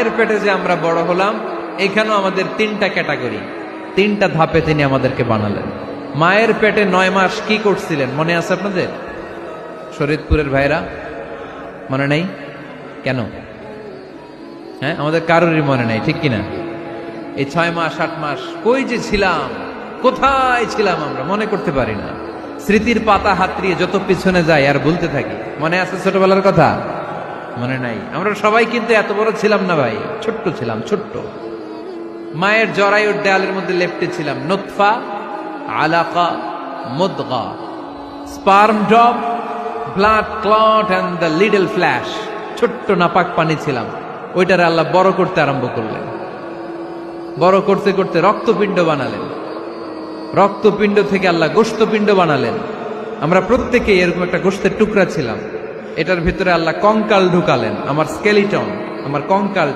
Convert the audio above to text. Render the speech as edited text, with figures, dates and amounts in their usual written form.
মায়ের পেটে যে আমরা বড় হলাম, এখানেও আমাদের তিনটা ক্যাটাগরি, তিনটা ধাপে তিনি আমাদেরকে বানালেন। মায়ের পেটে 9 মাস কি করছিলেন মনে আছে আপনাদের? শরীয়তপুরের ভাইরা মনে নেই কেন? হ্যাঁ, আমাদের কারোরই মনে নেই, ঠিক কিনা? এই 6 মাস 8 মাস কই যে ছিলাম, কোথায় ছিলাম আমরা মনে করতে পারি না। স্মৃতির পাতা হাতড়িয়ে যত পিছনে যাই আর ভুলতে থাকি। মনে আছে ছোটবেলার কথা? মনে নাই। আমরা সবাই কিন্তু এত বড় ছিলাম না ভাই, ছোট্ট ছিলাম, ছোট্ট। মায়ের জরায়ুর দেয়ালের মধ্যে লেপ্টে ছিলাম। নুতফা, আলাকা, মুদগা, sperm drop, blood clot and the little flesh. ছোট্ট নাপাক পানি ছিলাম, ওইটারে আল্লাহ বড় করতে আরম্ভ করলেন। বড় করতে করতে রক্তপিণ্ড বানালেন। রক্তপিণ্ড থেকে আল্লাহ গোশতপিণ্ড বানালেন। আমরা প্রত্যেকেই এরকম একটা গোশতের টুকরা ছিলাম। এটার ভিতরে আল্লাহ কঙ্কাল ঢুকালেন, আমার স্কেলিটন, আমার কঙ্কাল।